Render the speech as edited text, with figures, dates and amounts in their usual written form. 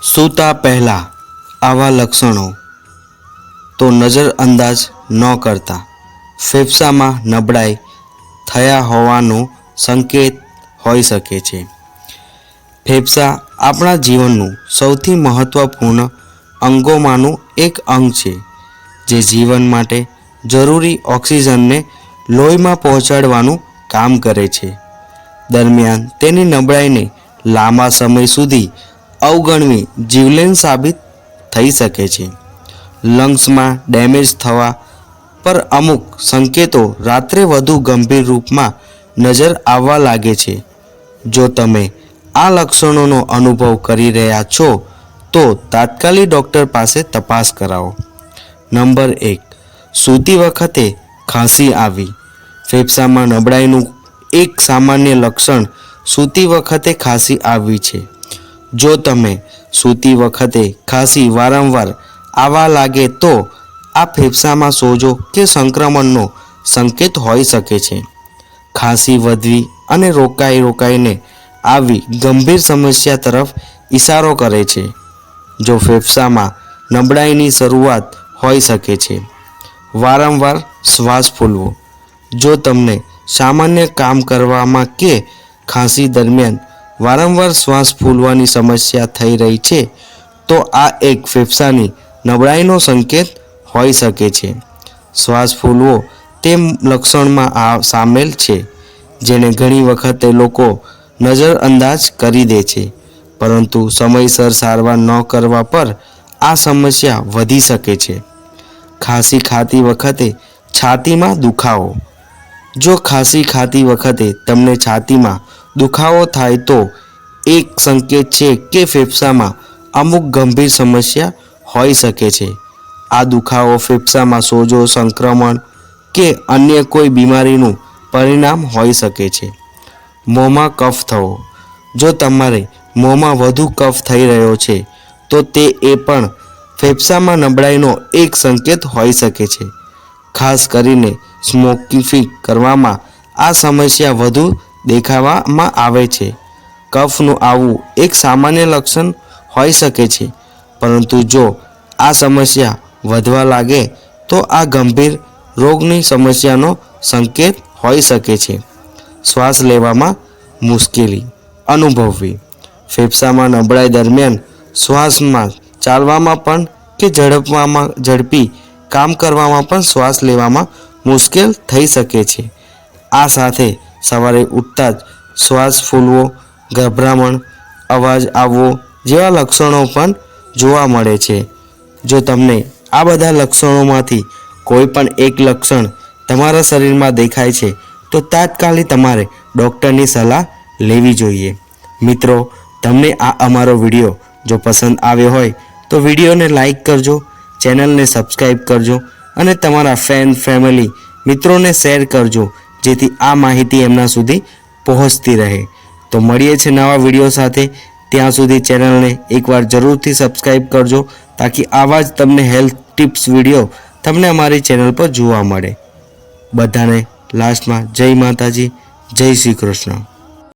સૂતા પહેલાં આવા લક્ષણો તો નજરઅંદાજ ન કરતા. ફેફસામાં નબળાઈ થયા હોવાનો સંકેત હોઈ શકે છે. ફેફસા આપણા જીવનનું સૌથી મહત્ત્વપૂર્ણ અંગોમાંનું એક અંગ છે, જે જીવન માટે જરૂરી ઓક્સિજનને લોહીમાં પહોંચાડવાનું કામ કરે છે. દરમિયાન તેની નબળાઈને લાંબા સમય સુધી અવગણવી જીવલેણ સાબિત થઈ શકે છે. લંગ્સમાં ડેમેજ થવા પર અમુક સંકેતો રાત્રે વધુ ગંભીર રૂપમાં નજર આવવા લાગે છે. જો તમે આ લક્ષણોનો અનુભવ કરી રહ્યા છો તો તાત્કાલિક ડૉક્ટર પાસે તપાસ કરાવો. નંબર 1. સૂતી વખતે ખાંસી આવવી. ફેફસામાં નબળાઈનું એક સામાન્ય લક્ષણ સૂતી વખતે ખાંસી આવવી છે. જો તમે સૂતી વખતે ખાંસી વારંવાર આવવા લાગે તો આ ફેફસામાં સોજો કે સંક્રમણનો સંકેત હોઈ શકે છે. ખાંસી વધવી અને રોકાઈને આવી ગંભીર સમસ્યા તરફ ઇશારો કરે છે. જો ફેફસામાં નબળાઈની શરૂઆત હોઈ શકે છે. વારંવાર શ્વાસ ફૂલવો. જો તમને સામાન્ય કામ કરવામાં કે ખાંસી દરમિયાન વારંવાર શ્વાસ ફૂલવાની સમસ્યા થઈ રહી છે તો આ એક ફેફસાની નબળાઈનો સંકેત હોઈ શકે છે. શ્વાસ ફૂલવો તે લક્ષણમાં સામેલ છે જેને ઘણી વખતે લોકો નજરઅંદાજ કરી દે છે, પરંતુ સમયસર સારવાર ન કરવા પર આ સમસ્યા વધી શકે છે. ખાંસી ખાતી વખતે છાતીમાં દુખાવો. જો ખાંસી ખાતી વખતે તમને છાતીમાં દુખાવો થાય તો એક સંકેત છે કે ફેફસામાં અમુક ગંભીર સમસ્યા હોઈ શકે છે. આ દુખાવો ફેફસામાં સોજો, સંક્રમણ કે અન્ય કોઈ બીમારીનું પરિણામ હોઈ શકે છે. મોંમાં કફ થવો. જો તમારે મોંમાં વધુ કફ થઈ રહ્યો છે તો તે પણ ફેફસામાં નબળાઈનો એક સંકેત હોઈ શકે છે. ખાસ કરીને સ્મોકિંગ કરવામાં આ સમસ્યા વધુ દેખાવામાં આવે છે. કફનું આવવું એક સામાન્ય લક્ષણ હોઈ શકે છે, પરંતુ જો આ સમસ્યા વધવા લાગે તો આ ગંભીર રોગની સમસ્યાનો સંકેત હોઈ શકે છે. શ્વાસ લેવામાં મુશ્કેલી અનુભવવી. ફેફસામાં નબળાઈ દરમિયાન શ્વાસમાં, ચાલવામાં પણ કે ઝડપી કામ કરવામાં પણ શ્વાસ લેવામાં મુશ્કેલ થઈ શકે છે. આ સાથે સવારે ઉઠતા જ શ્વાસ ફૂલવો, ગભરામણ, અવાજ આવવો જેવા લક્ષણો પણ જોવા મળે છે. જો તમને આ બધા લક્ષણોમાંથી કોઈ પણ એક લક્ષણ તમારા શરીરમાં દેખાય છે તો તાત્કાલિક તમારે ડૉક્ટરની સલાહ લેવી જોઈએ. મિત્રો, તમને આ અમારો વિડીયો જો પસંદ આવ્યો હોય તો વિડીયોને લાઈક કરજો, ચેનલને સબસ્ક્રાઈબ કરજો અને તમારા ફેમિલી મિત્રોને શેર કરજો, જેથી આ માહિતી એમના સુધી પહોંચતી રહે. તો મળીએ છીએ નવા વિડીયો સાથે. ત્યાં સુધી ચેનલને એકવાર જરૂરથી સબસ્ક્રાઈબ કરજો, તાકી આવા જ તમને હેલ્થ ટિપ્સ વિડીયો તમને અમારી ચેનલ પર જોવા મળે. બધાને લાસ્ટમાં જય માતાજી, જય શ્રી કૃષ્ણ.